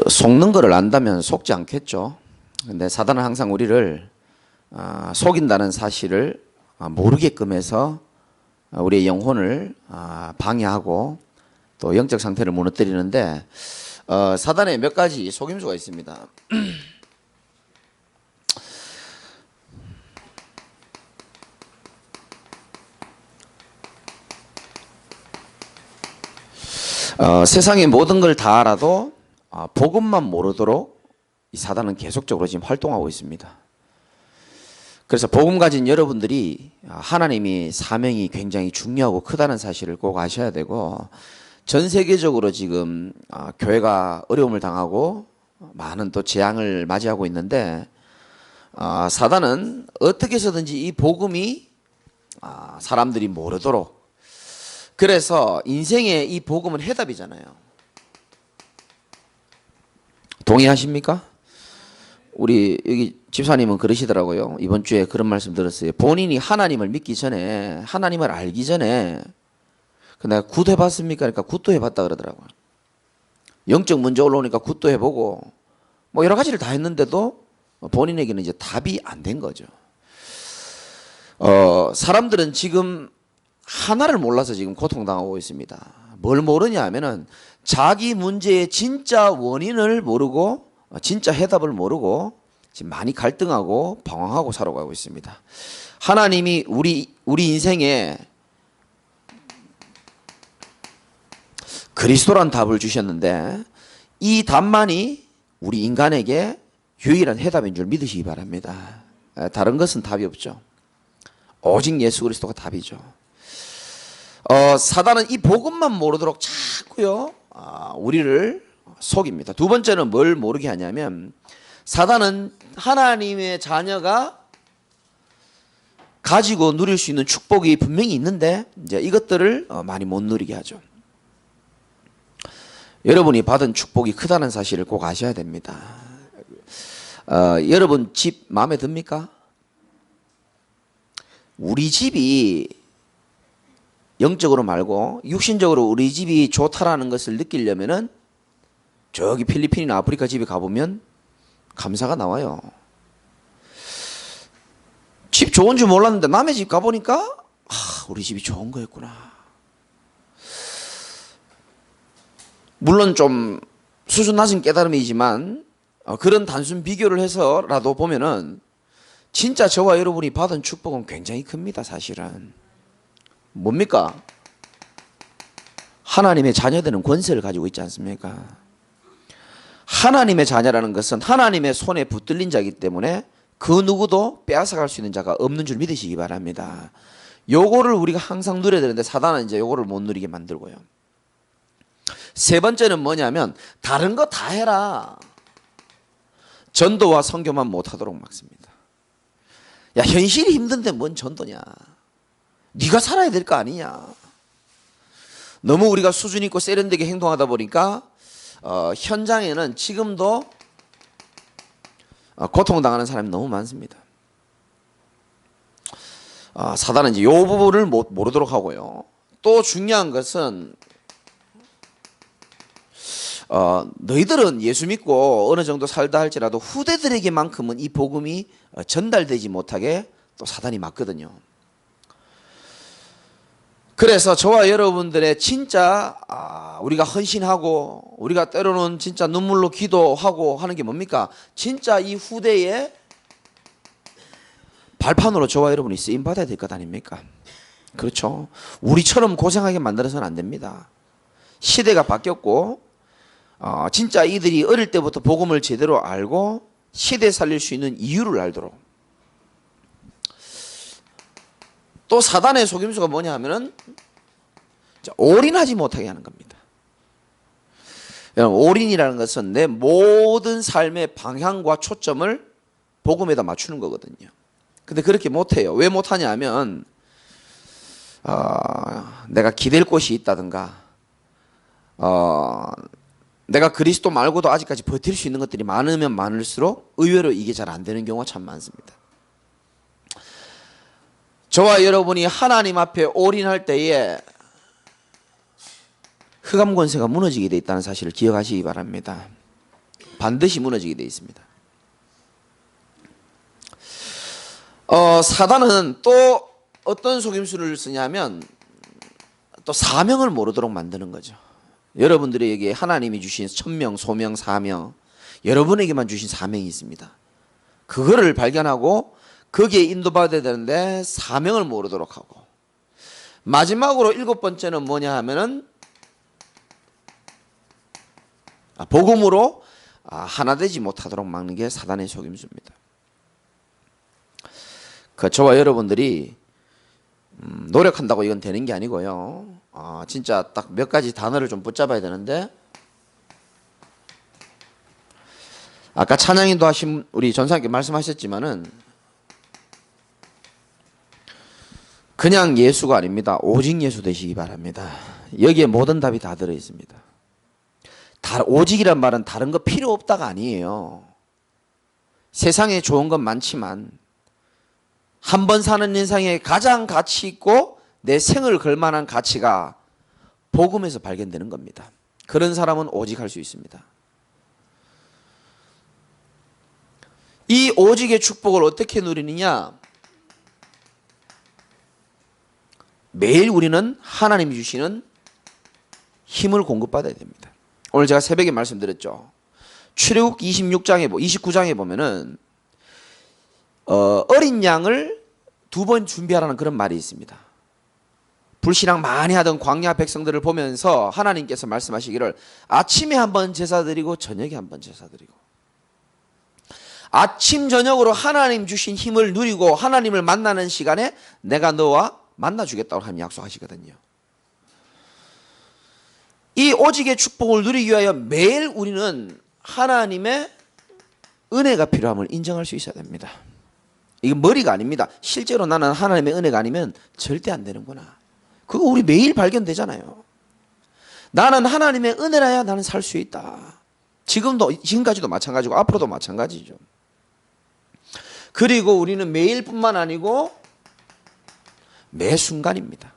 속는 거를 안다면 속지 않겠죠. 근데 사단은 항상 우리를 속인다는 사실을 모르게끔 해서 우리의 영혼을 방해하고 또 영적 상태를 무너뜨리는데 사단에 몇 가지 속임수가 있습니다. 세상의 모든 걸 다 알아도 복음만 모르도록 이 사단은 계속적으로 지금 활동하고 있습니다. 그래서 복음 가진 여러분들이 하나님이 사명이 굉장히 중요하고 크다는 사실을 꼭 아셔야 되고, 전 세계적으로 지금 교회가 어려움을 당하고 많은 또 재앙을 맞이하고 있는데, 사단은 어떻게 해서든지 이 복음이 사람들이 모르도록, 그래서 인생의 이 복음은 해답이잖아요. 동의하십니까? 우리 여기 집사님은 그러시더라고요. 이번 주에 그런 말씀 들었어요. 본인이 하나님을 믿기 전에, 하나님을 알기 전에 내가 굿 해봤습니까? 그러니까 굿도 해봤다 그러더라고요. 영적 문제 올라오니까 굿도 해보고 뭐 여러 가지를 다 했는데도 본인에게는 이제 답이 안 된 거죠. 사람들은 지금 하나를 몰라서 지금 고통당하고 있습니다. 뭘 모르냐 하면은 자기 문제의 진짜 원인을 모르고 진짜 해답을 모르고 지금 많이 갈등하고 방황하고 살아가고 있습니다. 하나님이 우리 인생에 그리스도란 답을 주셨는데 이 답만이 우리 인간에게 유일한 해답인 줄 믿으시기 바랍니다. 다른 것은 답이 없죠. 오직 예수 그리스도가 답이죠. 사단은 이 복음만 모르도록 자꾸요 우리를 속입니다. 두 번째는 뭘 모르게 하냐면, 사단은 하나님의 자녀가 가지고 누릴 수 있는 축복이 분명히 있는데 이제 이것들을 많이 못 누리게 하죠. 여러분이 받은 축복이 크다는 사실을 꼭 아셔야 됩니다. 여러분 집 마음에 듭니까? 우리 집이 영적으로 말고 육신적으로 우리 집이 좋다라는 것을 느끼려면은 저기 필리핀이나 아프리카 집에 가보면 감사가 나와요. 집 좋은 줄 몰랐는데 남의 집 가보니까 우리 집이 좋은 거였구나. 물론 좀 수준 낮은 깨달음이지만 그런 단순 비교를 해서라도 보면은 진짜 저와 여러분이 받은 축복은 굉장히 큽니다. 사실은 뭡니까? 하나님의 자녀되는 권세를 가지고 있지 않습니까? 하나님의 자녀라는 것은 하나님의 손에 붙들린 자이기 때문에 그 누구도 빼앗아갈 수 있는 자가 없는 줄 믿으시기 바랍니다. 요거를 우리가 항상 누려야 되는데 사단은 이제 요거를 못 누리게 만들고요. 세 번째는 뭐냐면 다른 거 다 해라. 전도와 선교만 못하도록 막습니다. 야, 현실이 힘든데 뭔 전도냐. 네가 살아야 될 거 아니냐. 너무 우리가 수준 있고 세련되게 행동하다 보니까 현장에는 지금도 고통당하는 사람이 너무 많습니다. 사단은 이제 이 부분을 모르도록 하고요. 또 중요한 것은 너희들은 예수 믿고 어느 정도 살다 할지라도 후대들에게만큼은 이 복음이 전달되지 못하게 또 사단이 막거든요. 그래서 저와 여러분들의 진짜 우리가 헌신하고 우리가 때로는 진짜 눈물로 기도하고 하는 게 뭡니까? 진짜 이 후대에 발판으로 저와 여러분이 쓰임 받아야 될 것 아닙니까? 그렇죠. 우리처럼 고생하게 만들어서는 안 됩니다. 시대가 바뀌었고 진짜 이들이 어릴 때부터 복음을 제대로 알고 시대 살릴 수 있는 이유를 알도록. 또 사단의 속임수가 뭐냐 하면은 올인하지 못하게 하는 겁니다. 여러분, 올인이라는 것은 내 모든 삶의 방향과 초점을 복음에다 맞추는 거거든요. 근데 그렇게 못해요. 왜 못하냐 하면 내가 기댈 곳이 있다든가 내가 그리스도 말고도 아직까지 버틸 수 있는 것들이 많으면 많을수록 의외로 이게 잘 안 되는 경우가 참 많습니다. 저와 여러분이 하나님 앞에 올인할 때에 흑암 권세가 무너지게 돼 있다는 사실을 기억하시기 바랍니다. 반드시 무너지게 되어 있습니다. 사단은 또 어떤 속임수를 쓰냐면 또 사명을 모르도록 만드는 거죠. 여러분들에게 하나님이 주신 천명, 소명, 사명, 여러분에게만 주신 사명이 있습니다. 그거를 발견하고 거기에 인도받아야 되는데 사명을 모르도록 하고, 마지막으로 7번째는 뭐냐 하면은 복음으로 하나 되지 못하도록 막는 게 사단의 속임수입니다. 저와 여러분들이 노력한다고 이건 되는 게 아니고요. 진짜 딱 몇 가지 단어를 좀 붙잡아야 되는데, 아까 찬양인도 하신 우리 전사님께 말씀하셨지만은 그냥 예수가 아닙니다. 오직 예수 되시기 바랍니다. 여기에 모든 답이 다 들어 있습니다. 오직이란 말은 다른 거 필요 없다가 아니에요. 세상에 좋은 건 많지만 한 번 사는 인생에 가장 가치 있고 내 생을 걸 만한 가치가 복음에서 발견되는 겁니다. 그런 사람은 오직 할 수 있습니다. 이 오직의 축복을 어떻게 누리느냐? 매일 우리는 하나님이 주시는 힘을 공급받아야 됩니다. 오늘 제가 새벽에 말씀드렸죠. 출애굽 29장에 보면은 어린 양을 2번 준비하라는 그런 말이 있습니다. 불신앙 많이 하던 광야 백성들을 보면서 하나님께서 말씀하시기를 아침에 한번 제사 드리고 저녁에 한번 제사 드리고, 아침 저녁으로 하나님 주신 힘을 누리고 하나님을 만나는 시간에 내가 너와 만나주겠다고 하나님 약속하시거든요. 이 오직의 축복을 누리기 위하여 매일 우리는 하나님의 은혜가 필요함을 인정할 수 있어야 됩니다. 이게 머리가 아닙니다. 실제로 나는 하나님의 은혜가 아니면 절대 안 되는구나. 그거 우리 매일 발견되잖아요. 나는 하나님의 은혜라야 나는 살 수 있다. 지금까지도 마찬가지고 앞으로도 마찬가지죠. 그리고 우리는 매일뿐만 아니고 매 순간입니다.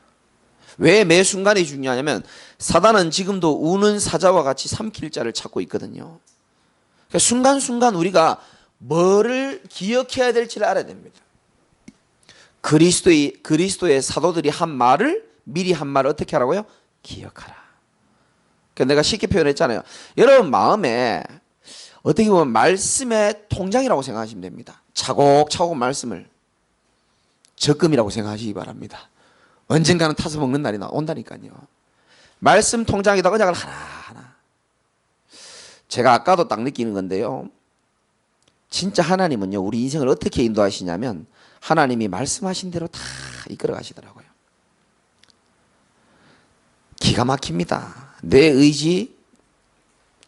왜 매 순간이 중요하냐면 사단은 지금도 우는 사자와 같이 삼킬 자를 찾고 있거든요. 그러니까 순간순간 우리가 뭐를 기억해야 될지를 알아야 됩니다. 그리스도의 사도들이 한 말을 미리 한 말을 어떻게 하라고요? 기억하라. 그러니까 내가 쉽게 표현했잖아요. 여러분 마음에 어떻게 보면 말씀의 통장이라고 생각하시면 됩니다. 차곡차곡 말씀을 적금이라고 생각하시기 바랍니다. 언젠가는 타서 먹는 날이 온다니까요. 말씀 통장에다가 언약을 하나하나. 제가 아까도 딱 느끼는 건데요. 진짜 하나님은요, 우리 인생을 어떻게 인도하시냐면 하나님이 말씀하신 대로 다 이끌어 가시더라고요. 기가 막힙니다. 내 의지,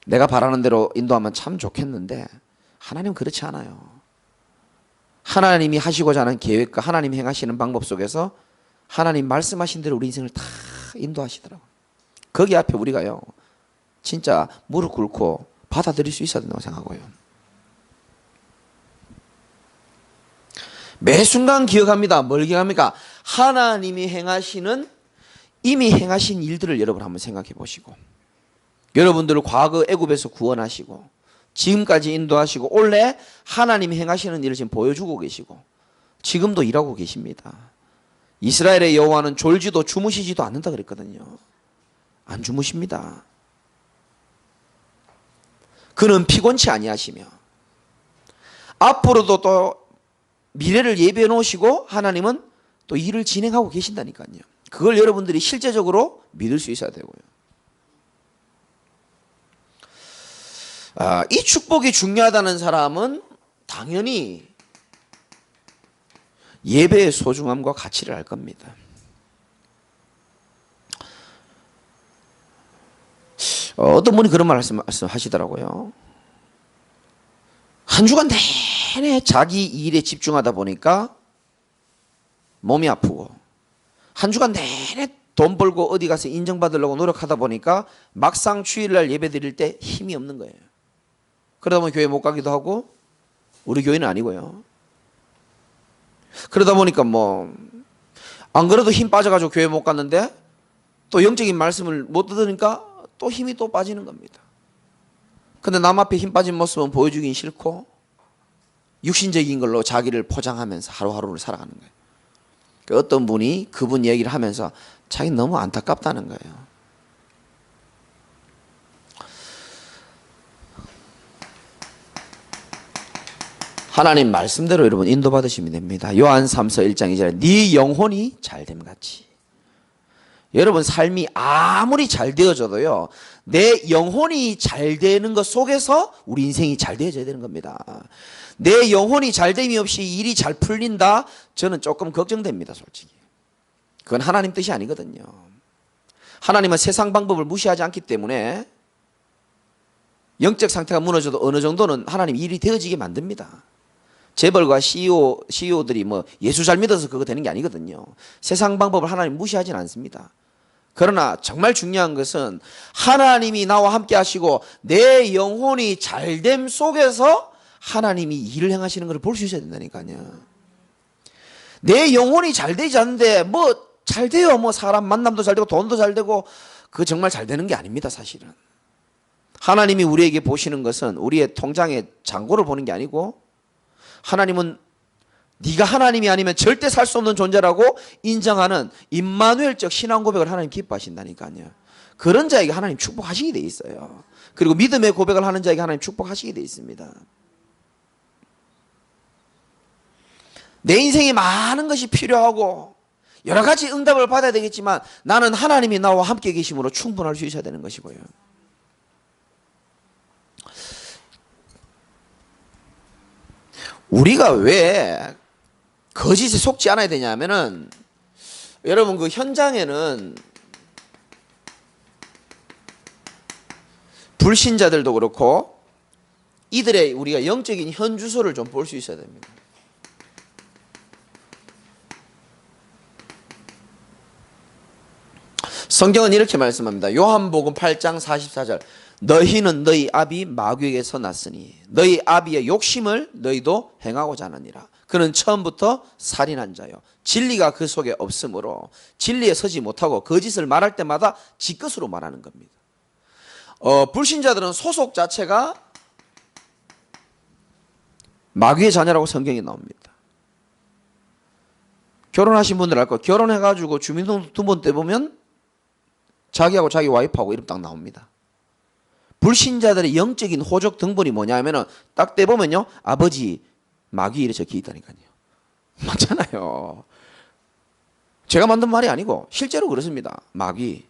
내가 바라는 대로 인도하면 참 좋겠는데 하나님은 그렇지 않아요. 하나님이 하시고자 하는 계획과 하나님이 행하시는 방법 속에서 하나님 말씀하신 대로 우리 인생을 다 인도하시더라고요. 거기 앞에 우리가요, 진짜 무릎 꿇고 받아들일 수 있어야 된다고 생각하고요. 매 순간 기억합니다. 뭘 기억합니까? 하나님이 이미 행하신 일들을 여러분 한번 생각해 보시고, 여러분들을 과거 애굽에서 구원하시고 지금까지 인도하시고 올해 하나님이 행하시는 일을 지금 보여주고 계시고 지금도 일하고 계십니다. 이스라엘의 여호와는 졸지도 주무시지도 않는다 그랬거든요. 안 주무십니다. 그는 피곤치 아니하시며 앞으로도 또 미래를 예비해 놓으시고 하나님은 또 일을 진행하고 계신다니까요. 그걸 여러분들이 실제적으로 믿을 수 있어야 되고요. 이 축복이 중요하다는 사람은 당연히 예배의 소중함과 가치를 알 겁니다. 어떤 분이 그런 말씀하시더라고요. 한 주간 내내 자기 일에 집중하다 보니까 몸이 아프고, 한 주간 내내 돈 벌고 어디 가서 인정받으려고 노력하다 보니까 막상 주일날 예배 드릴 때 힘이 없는 거예요. 그러다 보면 교회 못 가기도 하고, 우리 교회는 아니고요. 그러다 보니까 안 그래도 힘 빠져가지고 교회 못 갔는데 또 영적인 말씀을 못 들으니까 또 힘이 또 빠지는 겁니다. 근데 남 앞에 힘 빠진 모습은 보여주긴 싫고 육신적인 걸로 자기를 포장하면서 하루하루를 살아가는 거예요. 어떤 분이 그분 얘기를 하면서 자기 너무 안타깝다는 거예요. 하나님 말씀대로 여러분 인도받으시면 됩니다. 요한 3서 1장 2절에 네 영혼이 잘됨 같이. 여러분 삶이 아무리 잘 되어져도요, 내 영혼이 잘 되는 것 속에서 우리 인생이 잘 되어져야 되는 겁니다. 내 영혼이 잘됨이 없이 일이 잘 풀린다? 저는 조금 걱정됩니다, 솔직히. 그건 하나님 뜻이 아니거든요. 하나님은 세상 방법을 무시하지 않기 때문에 영적 상태가 무너져도 어느 정도는 하나님 일이 되어지게 만듭니다. 재벌과 CEO들이 뭐 예수 잘 믿어서 그거 되는 게 아니거든요. 세상 방법을 하나님 무시하진 않습니다. 그러나 정말 중요한 것은 하나님이 나와 함께 하시고 내 영혼이 잘됨 속에서 하나님이 일을 행하시는 걸 볼 수 있어야 된다니까요. 내 영혼이 잘 되지 않는데 뭐 잘 돼요. 뭐 사람 만남도 잘 되고 돈도 잘 되고 그거 정말 잘 되는 게 아닙니다, 사실은. 하나님이 우리에게 보시는 것은 우리의 통장의 잔고를 보는 게 아니고 하나님은 네가 하나님이 아니면 절대 살 수 없는 존재라고 인정하는 임마누엘적 신앙 고백을 하나님 기뻐하신다니까요. 그런 자에게 하나님 축복하시게 돼 있어요. 그리고 믿음의 고백을 하는 자에게 하나님 축복하시게 돼 있습니다. 내 인생에 많은 것이 필요하고 여러 가지 응답을 받아야 되겠지만 나는 하나님이 나와 함께 계심으로 충분할 수 있어야 되는 것이고요. 우리가 왜 거짓에 속지 않아야 되냐면은 여러분 그 현장에는 불신자들도 그렇고 이들의 우리가 영적인 현주소를 좀 볼 수 있어야 됩니다. 성경은 이렇게 말씀합니다. 요한복음 8장 44절 너희는 너희 아비 마귀에게서 났으니 너희 아비의 욕심을 너희도 행하고자 하느니라. 그는 처음부터 살인한 자요 진리가 그 속에 없으므로 진리에 서지 못하고 거짓을 말할 때마다 지 것으로 말하는 겁니다. 불신자들은 소속 자체가 마귀의 자녀라고 성경에 나옵니다. 결혼하신 분들 알 거예요. 결혼해가지고 주민등록 두 번 떼보면 자기하고 자기 와이프하고 이름 딱 나옵니다. 불신자들의 영적인 호적 등본이 뭐냐 하면은 딱 떼보면요 아버지 마귀 이래 적혀 있다니까요. 맞잖아요. 제가 만든 말이 아니고 실제로 그렇습니다. 마귀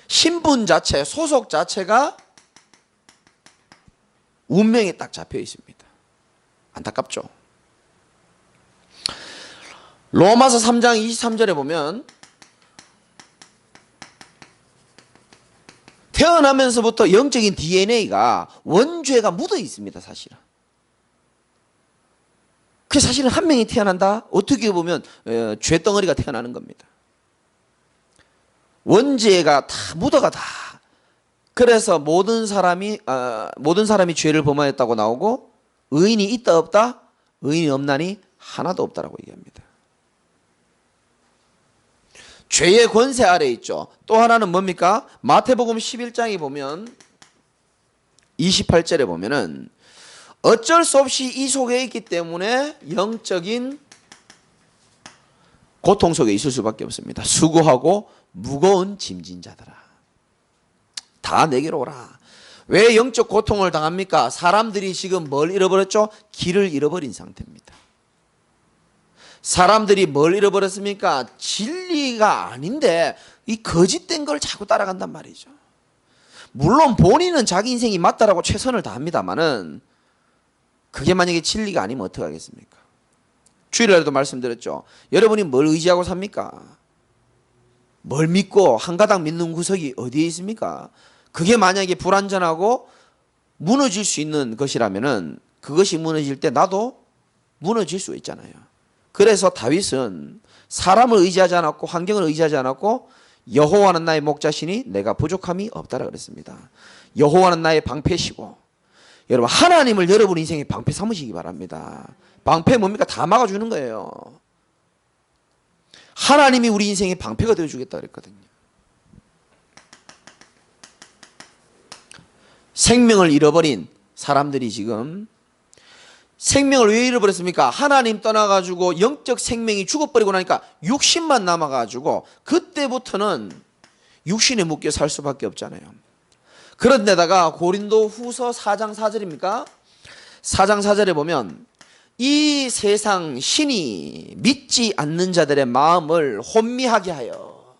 신분 자체 소속 자체가 운명에 딱 잡혀 있습니다. 안타깝죠. 로마서 3장 23절에 보면 태어나면서부터 영적인 DNA가 원죄가 묻어 있습니다, 사실은. 그 사실은 한 명이 태어난다? 어떻게 보면 죄덩어리가 태어나는 겁니다. 원죄가 다 묻어가 다. 그래서 모든 사람이 죄를 범하였다고 나오고 의인이 있다 없다? 의인이 없나니 하나도 없다라고 얘기합니다. 죄의 권세 아래 있죠. 또 하나는 뭡니까? 마태복음 11장에 보면 28절에 보면은 어쩔 수 없이 이 속에 있기 때문에 영적인 고통 속에 있을 수밖에 없습니다. 수고하고 무거운 짐진 자들아 다 내게로 오라. 왜 영적 고통을 당합니까? 사람들이 지금 뭘 잃어버렸죠? 길을 잃어버린 상태입니다. 사람들이 뭘 잃어버렸습니까? 진리가 아닌데 이 거짓된 걸 자꾸 따라간단 말이죠. 물론 본인은 자기 인생이 맞다라고 최선을 다합니다만은 그게 만약에 진리가 아니면 어떡하겠습니까? 주일날에도 말씀드렸죠. 여러분이 뭘 의지하고 삽니까? 뭘 믿고 한 가닥 믿는 구석이 어디에 있습니까? 그게 만약에 불완전하고 무너질 수 있는 것이라면은 그것이 무너질 때 나도 무너질 수 있잖아요. 그래서 다윗은 사람을 의지하지 않았고 환경을 의지하지 않았고 여호와는 나의 목자시니 내가 부족함이 없다라 그랬습니다. 여호와는 나의 방패시고 여러분 하나님을 여러분 인생의 방패 삼으시기 바랍니다. 방패 뭡니까? 다 막아주는 거예요. 하나님이 우리 인생의 방패가 되어주겠다 그랬거든요. 생명을 잃어버린 사람들이 지금 생명을 왜 잃어버렸습니까? 하나님 떠나가지고 영적 생명이 죽어버리고 나니까 육신만 남아가지고 그때부터는 육신에 묶여 살 수밖에 없잖아요. 그런데다가 고린도 후서 4장 4절입니까? 4장 4절에 보면 이 세상 신이 믿지 않는 자들의 마음을 혼미하게 하여.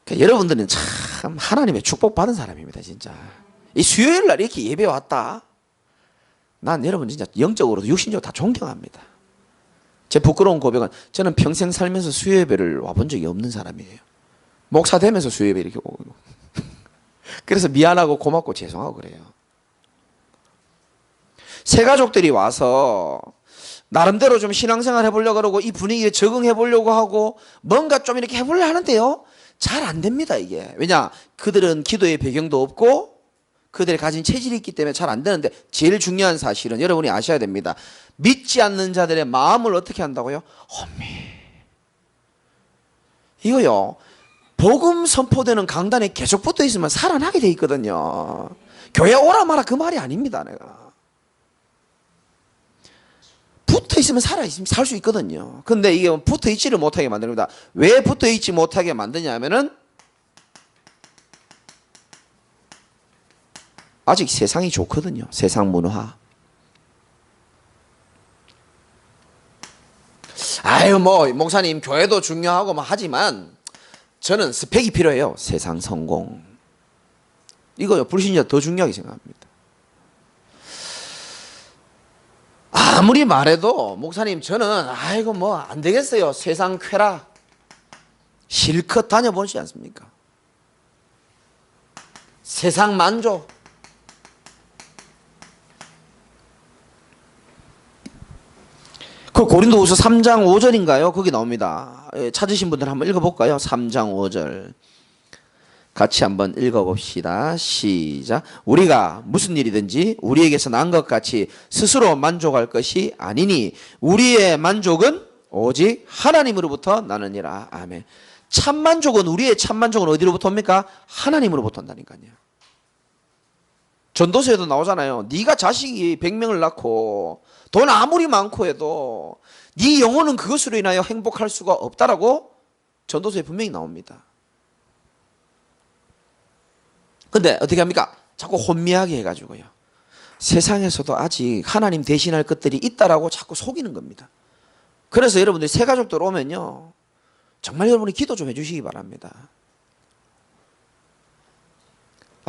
그러니까 여러분들은 참 하나님의 축복받은 사람입니다. 진짜 이 수요일 날 이렇게 예배 왔다, 난 여러분 진짜 영적으로도 육신적으로 다 존경합니다. 제 부끄러운 고백은 저는 평생 살면서 수요 예배를 와본 적이 없는 사람이에요. 목사 되면서 수요 예배 이렇게 오고 그래서 미안하고 고맙고 죄송하고 그래요. 새 가족들이 와서 나름대로 좀 신앙생활 해보려고 그러고 이 분위기에 적응해 보려고 하고 뭔가 좀 이렇게 해보려 하는데요, 잘 안 됩니다. 이게 왜냐, 그들은 기도의 배경도 없고 그들이 가진 체질이 있기 때문에 잘 안 되는데, 제일 중요한 사실은 여러분이 아셔야 됩니다. 믿지 않는 자들의 마음을 어떻게 한다고요? 혼미. 이거요, 복음 선포되는 강단에 계속 붙어 있으면 살아나게 돼 있거든요. 교회 오라 마라 그 말이 아닙니다. 내가 붙어 있으면 살 수 있거든요. 근데 이게 붙어 있지를 못하게 만듭니다. 왜 붙어 있지 못하게 만드냐면은 아직 세상이 좋거든요. 세상 문화. 아유 뭐 목사님 교회도 중요하고 뭐 하지만 저는 스펙이 필요해요. 세상 성공. 이거요, 불신자 더 중요하게 생각합니다. 아무리 말해도 목사님 저는 아이고 뭐 안 되겠어요. 세상 쾌락 실컷 다녀보지 않습니까? 세상 만족. 그 고린도후서 3장 5절인가요? 거기 나옵니다. 찾으신 분들 한번 읽어볼까요? 3장 5절 같이 한번 읽어봅시다. 시작. 우리가 무슨 일이든지 우리에게서 난 것 같이 스스로 만족할 것이 아니니 우리의 만족은 오직 하나님으로부터 나느니라. 아멘. 참만족은, 우리의 참만족은 어디로부터 옵니까? 하나님으로부터 온다니까요. 전도서에도 나오잖아요. 네가 자식이 100명을 낳고 돈 아무리 많고 해도 네 영혼은 그것으로 인하여 행복할 수가 없다라고 전도서에 분명히 나옵니다. 근데 어떻게 합니까? 자꾸 혼미하게 해가지고요, 세상에서도 아직 하나님 대신할 것들이 있다라고 자꾸 속이는 겁니다. 그래서 여러분들이 새 가족들 오면요, 정말 여러분이 기도 좀 해주시기 바랍니다.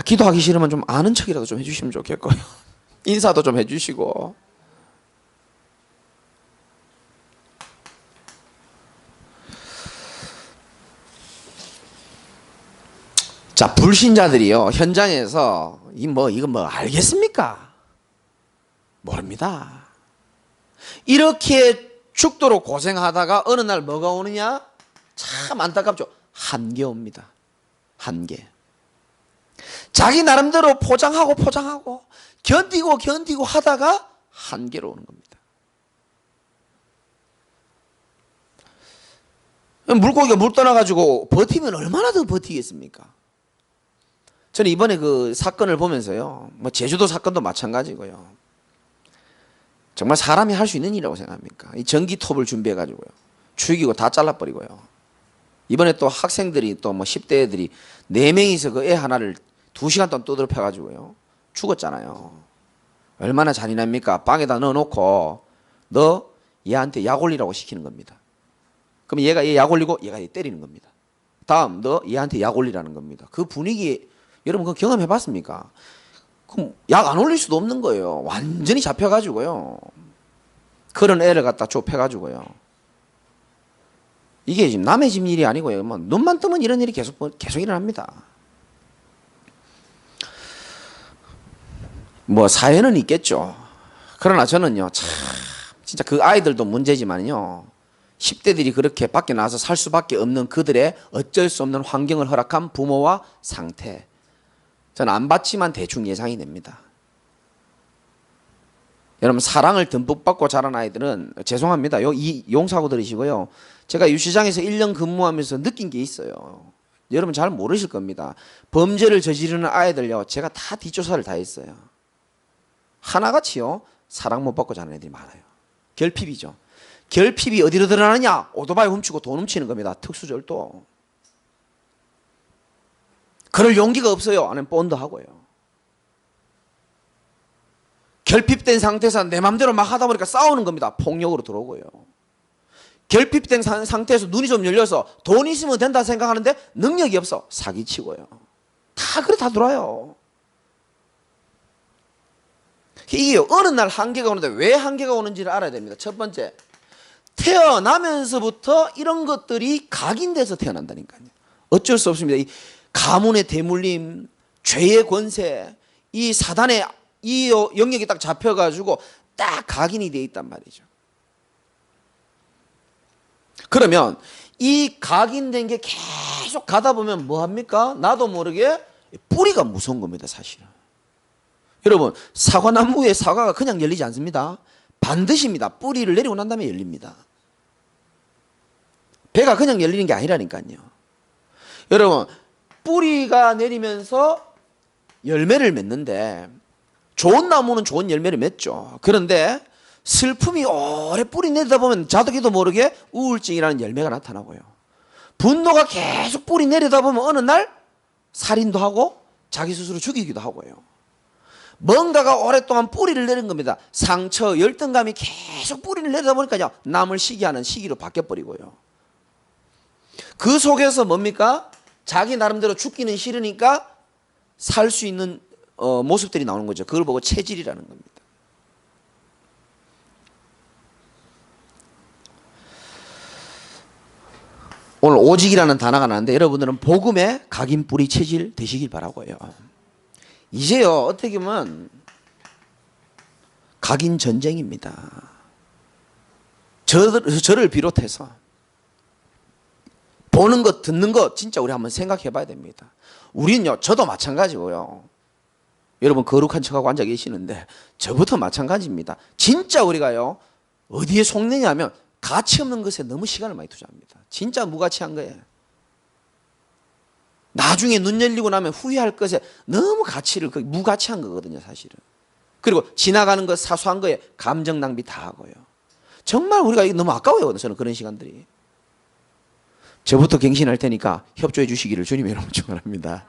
기도하기 싫으면 좀 아는 척이라도 좀 해주시면 좋겠고요. 인사도 좀 해주시고. 자, 불신자들이요, 현장에서 이거 뭐 알겠습니까? 모릅니다. 이렇게 죽도록 고생하다가 어느 날 뭐가 오느냐? 참 안타깝죠. 한계 옵니다. 한계. 자기 나름대로 포장하고 견디고 하다가 한계로 오는 겁니다. 물고기가 물 떠나가지고 버티면 얼마나 더 버티겠습니까? 저는 이번에 그 사건을 보면서요, 뭐 제주도 사건도 마찬가지고요, 정말 사람이 할 수 있는 일이라고 생각합니까? 이 전기톱을 준비해가지고요, 죽이고 다 잘라버리고요. 이번에 또 학생들이 또 뭐 10대 애들이 4명이서 그 애 하나를 2시간 동안 두드려 패가지고요, 죽었잖아요. 얼마나 잔인합니까? 방에다 넣어놓고 너 얘한테 약 올리라고 시키는 겁니다. 그럼 얘가 얘 약 올리고 얘가 얘 때리는 겁니다. 다음 너 얘한테 약 올리라는 겁니다. 그 분위기 여러분 그거 경험해 봤습니까? 그럼 약 안 올릴 수도 없는 거예요. 완전히 잡혀가지고요, 그런 애를 갖다 좁혀가지고요. 이게 지금 남의 집 일이 아니고요, 뭐 눈만 뜨면 이런 일이 계속 일어납니다. 뭐 사연은 있겠죠. 그러나 저는요, 참 진짜 그 아이들도 문제지만요, 10대들이 그렇게 밖에 나와서 살 수밖에 없는 그들의 어쩔 수 없는 환경을 허락한 부모와 상태, 저는 안 받지만 대충 예상이 됩니다. 여러분, 사랑을 듬뿍 받고 자란 아이들은, 죄송합니다, 용서하고 들으시고요, 제가 유치장에서 1년 근무하면서 느낀 게 있어요. 여러분 잘 모르실 겁니다. 범죄를 저지르는 아이들요, 제가 다 뒷조사를 다 했어요. 하나같이요 사랑 못 받고 자는 애들이 많아요. 결핍이죠. 결핍이 어디로 드러나느냐? 오토바이 훔치고 돈 훔치는 겁니다. 특수절도. 그럴 용기가 없어요. 아니면 본드 하고요. 결핍된 상태에서 내 맘대로 막 하다 보니까 싸우는 겁니다. 폭력으로 들어오고요. 결핍된 상태에서 눈이 좀 열려서 돈 있으면 된다 생각하는데 능력이 없어. 사기치고요. 다 그래 다 들어와요. 이게 어느 날 한계가 오는데 왜 한계가 오는지를 알아야 됩니다. 첫 번째, 태어나면서부터 이런 것들이 각인돼서 태어난다니까요. 어쩔 수 없습니다. 이 가문의 대물림, 죄의 권세, 이 사단의 이 영역이 딱 잡혀가지고 딱 각인이 돼 있단 말이죠. 그러면 이 각인된 게 계속 가다 보면 뭐 합니까? 나도 모르게 뿌리가 무서운 겁니다, 사실은. 여러분, 사과나무에 사과가 그냥 열리지 않습니다. 반드시입니다. 뿌리를 내리고 난 다음에 열립니다. 배가 그냥 열리는 게 아니라니까요. 여러분, 뿌리가 내리면서 열매를 맺는데 좋은 나무는 좋은 열매를 맺죠. 그런데 슬픔이 오래 뿌리 내리다 보면 자기도 모르게 우울증이라는 열매가 나타나고요. 분노가 계속 뿌리 내리다 보면 어느 날 살인도 하고 자기 스스로 죽이기도 하고요. 뭔가가 오랫동안 뿌리를 내린 겁니다. 상처, 열등감이 계속 뿌리를 내리다 보니까요, 남을 시기하는 시기로 바뀌어버리고요. 그 속에서 뭡니까? 자기 나름대로 죽기는 싫으니까 살 수 있는 모습들이 나오는 거죠. 그걸 보고 체질이라는 겁니다. 오늘 오직이라는 단어가 나왔는데 여러분들은 복음의 각인 뿌리 체질 되시길 바라고요. 이제요, 어떻게 보면 각인 전쟁입니다. 저를 비롯해서 보는 것, 듣는 것 진짜 우리 한번 생각해 봐야 됩니다. 우리는요, 저도 마찬가지고요. 여러분 거룩한 척하고 앉아 계시는데 저부터 마찬가지입니다. 진짜 우리가요, 어디에 속느냐면 가치 없는 것에 너무 시간을 많이 투자합니다. 진짜 무가치한 거예요. 나중에 눈 열리고 나면 후회할 것에 너무 가치를, 무가치한 거거든요, 사실은. 그리고 지나가는 것, 사소한 거에 감정 낭비 다 하고요. 정말 우리가 너무 아까워요, 저는 그런 시간들이. 저부터 갱신할 테니까 협조해 주시기를 주님의 이름으로 축원합니다.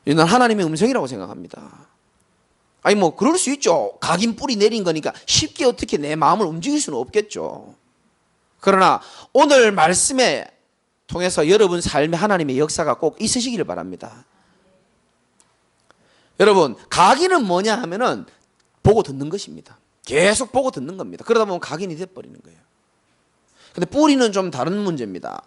난 하나님의 음성이라고 생각합니다. 아니 뭐 그럴 수 있죠. 각인 뿌리 내린 거니까 쉽게 어떻게 내 마음을 움직일 수는 없겠죠. 그러나 오늘 말씀에 통해서 여러분 삶에 하나님의 역사가 꼭 있으시기를 바랍니다. 여러분, 각인은 뭐냐 하면은 보고 듣는 것입니다. 계속 보고 듣는 겁니다. 그러다 보면 각인이 돼버리는 거예요. 근데 뿌리는 좀 다른 문제입니다.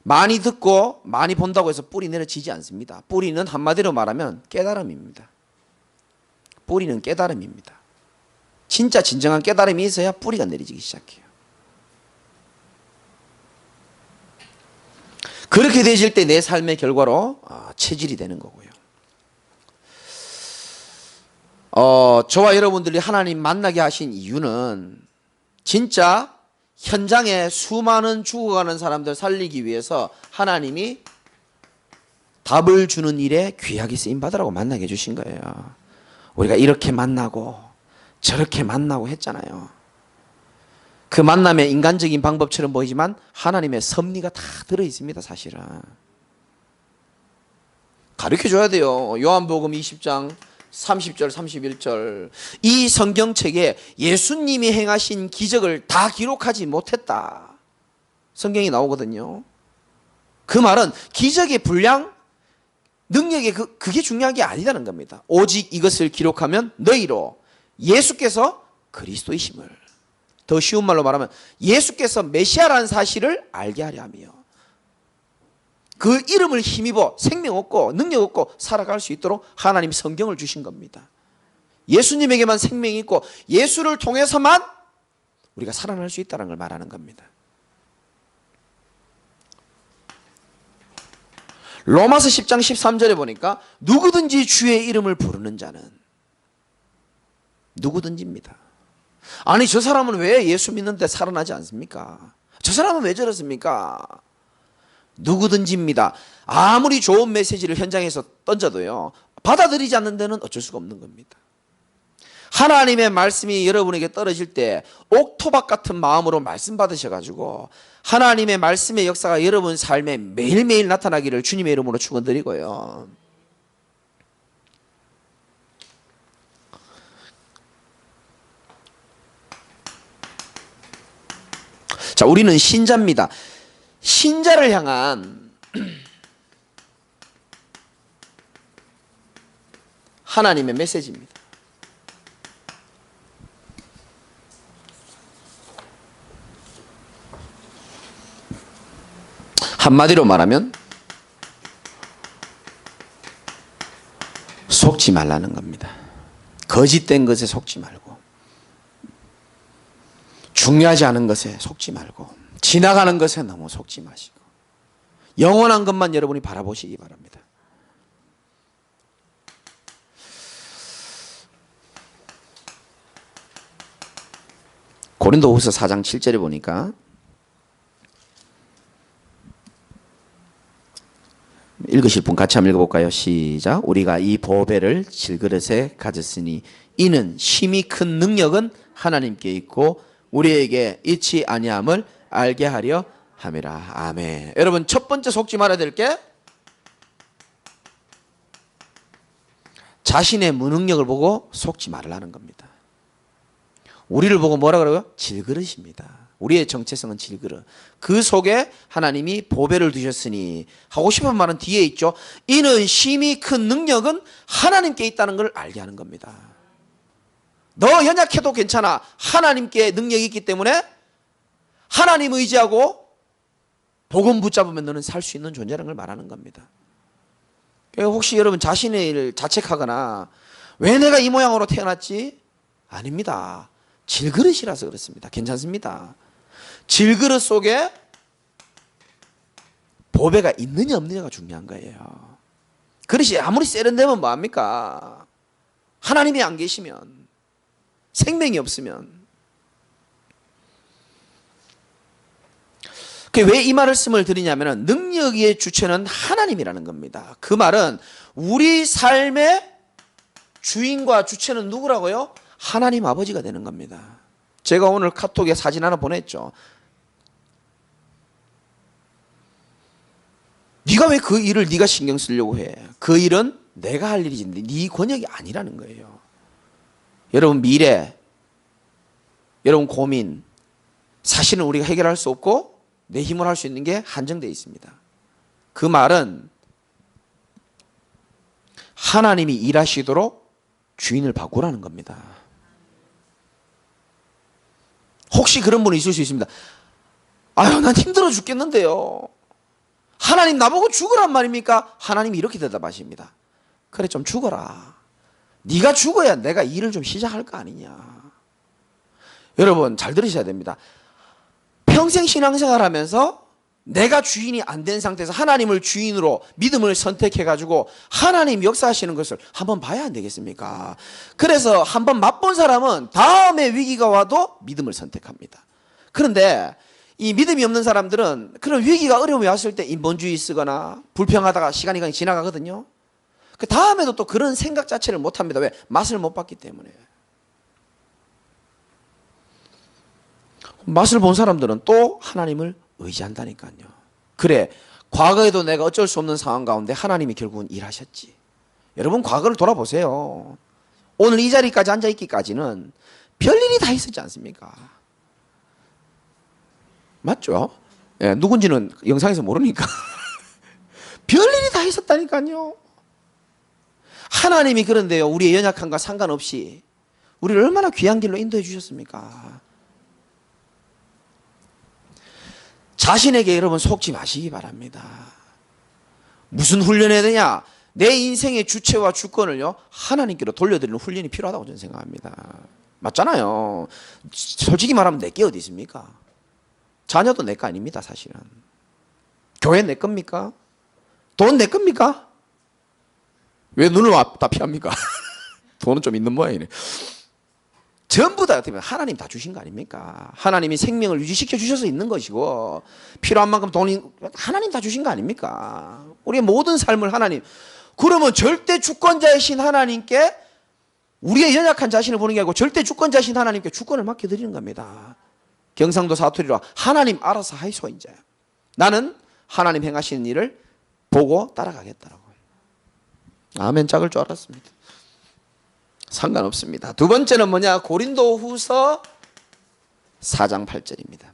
많이 듣고 많이 본다고 해서 뿌리 내려지지 않습니다. 뿌리는 한마디로 말하면 깨달음입니다. 뿌리는 깨달음입니다. 진짜 진정한 깨달음이 있어야 뿌리가 내리기 시작해요. 그렇게 되실 때 내 삶의 결과로 체질이 되는 거고요. 저와 여러분들이 하나님 만나게 하신 이유는 진짜 현장에 수많은 죽어가는 사람들 살리기 위해서 하나님이 답을 주는 일에 귀하게 쓰임받으라고 만나게 해주신 거예요. 우리가 이렇게 만나고 저렇게 만나고 했잖아요. 그 만남의 인간적인 방법처럼 보이지만 하나님의 섭리가 다 들어있습니다, 사실은. 가르쳐줘야 돼요. 요한복음 20장 30절 31절 이 성경책에 예수님이 행하신 기적을 다 기록하지 못했다, 성경이 나오거든요. 그 말은 기적의 분량, 능력이 그게 중요한 게 아니라는 겁니다. 오직 이것을 기록하면 너희로 예수께서 그리스도이심을, 더 쉬운 말로 말하면 예수께서 메시아라는 사실을 알게 하려 하며 그 이름을 힘입어 생명 얻고 능력 얻고 살아갈 수 있도록 하나님이 성경을 주신 겁니다. 예수님에게만 생명이 있고 예수를 통해서만 우리가 살아날 수 있다는 걸 말하는 겁니다. 로마서 10장 13절에 보니까 누구든지 주의 이름을 부르는 자는, 누구든지입니다. 아니 저 사람은 왜 예수 믿는데 살아나지 않습니까? 저 사람은 왜 저렇습니까? 누구든지입니다. 아무리 좋은 메시지를 현장에서 던져도요, 받아들이지 않는 데는 어쩔 수가 없는 겁니다. 하나님의 말씀이 여러분에게 떨어질 때 옥토박 같은 마음으로 말씀 받으셔가지고 하나님의 말씀의 역사가 여러분 삶에 매일매일 나타나기를 주님의 이름으로 축원드리고요. 자, 우리는 신자입니다. 신자를 향한 하나님의 메시지입니다. 한마디로 말하면 속지 말라는 겁니다. 거짓된 것에 속지 말고, 중요하지 않은 것에 속지 말고, 지나가는 것에 너무 속지 마시고, 영원한 것만 여러분이 바라보시기 바랍니다. 고린도후서 4장 7절에 보니까 읽으실 분 같이 한번 읽어볼까요? 시작. 우리가 이 보배를 질그릇에 가졌으니 이는 심히 큰 능력은 하나님께 있고 우리에게 있지 아니함을 알게 하려 함이라. 아멘. 여러분, 첫 번째 속지 말아야 될 게 자신의 무능력을 보고 속지 말라는 겁니다. 우리를 보고 뭐라 그래요? 질그릇입니다. 우리의 정체성은 질그릇. 그 속에 하나님이 보배를 두셨으니, 하고 싶은 말은 뒤에 있죠. 이는 심히 큰 능력은 하나님께 있다는 걸 알게 하는 겁니다. 너 연약해도 괜찮아. 하나님께 능력이 있기 때문에 하나님 의지하고 복음 붙잡으면 너는 살 수 있는 존재라는 걸 말하는 겁니다. 혹시 여러분 자신의 일을 자책하거나 왜 내가 이 모양으로 태어났지? 아닙니다. 질그릇이라서 그렇습니다. 괜찮습니다. 질그릇 속에 보배가 있느냐 없느냐가 중요한 거예요. 그릇이 아무리 세련되면 뭐합니까? 하나님이 안 계시면, 생명이 없으면. 왜 이 말씀을 드리냐면 능력의 주체는 하나님이라는 겁니다. 그 말은 우리 삶의 주인과 주체는 누구라고요? 하나님 아버지가 되는 겁니다. 제가 오늘 카톡에 사진 하나 보냈죠. 네가 왜 그 일을 네가 신경 쓰려고 해? 그 일은 내가 할 일이지 네 권역이 아니라는 거예요. 여러분 미래, 여러분 고민, 사실은 우리가 해결할 수 없고 내 힘으로 할 수 있는 게 한정되어 있습니다. 그 말은 하나님이 일하시도록 주인을 바꾸라는 겁니다. 혹시 그런 분이 있을 수 있습니다. 아유, 난 힘들어 죽겠는데요. 하나님 나보고 죽으란 말입니까? 하나님이 이렇게 대답하십니다. 그래, 좀 죽어라. 네가 죽어야 내가 일을 좀 시작할 거 아니냐. 여러분 잘 들으셔야 됩니다. 평생 신앙생활 하면서 내가 주인이 안 된 상태에서 하나님을 주인으로 믿음을 선택해가지고 하나님 역사하시는 것을 한번 봐야 안 되겠습니까? 그래서 한번 맛본 사람은 다음에 위기가 와도 믿음을 선택합니다. 그런데 이 믿음이 없는 사람들은 그런 위기가 어려움이 왔을 때 인본주의 쓰거나 불평하다가 시간이 그냥 지나가거든요. 그 다음에도 또 그런 생각 자체를 못합니다. 왜? 맛을 못 봤기 때문에. 맛을 본 사람들은 또 하나님을 의지한다니까요. 그래, 과거에도 내가 어쩔 수 없는 상황 가운데 하나님이 결국은 일하셨지. 여러분 과거를 돌아보세요. 오늘 이 자리까지 앉아있기까지는 별일이 다 있었지 않습니까? 맞죠? 예, 누군지는 영상에서 모르니까. 별일이 다 있었다니까요. 하나님이 그런데요, 우리의 연약함과 상관없이 우리를 얼마나 귀한 길로 인도해 주셨습니까? 자신에게 여러분 속지 마시기 바랍니다. 무슨 훈련해야 되냐? 내 인생의 주체와 주권을요 하나님께로 돌려드리는 훈련이 필요하다고 저는 생각합니다. 맞잖아요. 솔직히 말하면 내게 어디 있습니까? 자녀도 내 거 아닙니다. 사실은. 교회 내 겁니까? 돈 내 겁니까? 왜 눈을 왔다 피합니까? 돈은 좀 있는 모양이네. 전부 다 어떻게 보면 하나님 다 주신 거 아닙니까? 하나님이 생명을 유지시켜 주셔서 있는 것이고 필요한 만큼 돈이 하나님 다 주신 거 아닙니까? 우리의 모든 삶을 하나님. 그러면 절대 주권자이신 하나님께 우리의 연약한 자신을 보는 게 아니고 절대 주권자이신 하나님께 주권을 맡겨드리는 겁니다. 경상도 사투리로 하나님 알아서 하이소. 이제 나는 하나님 행하시는 일을 보고 따라가겠다라고. 아멘. 작을 줄 알았습니다. 상관없습니다. 두 번째는 뭐냐? 고린도후서 4장 8절입니다.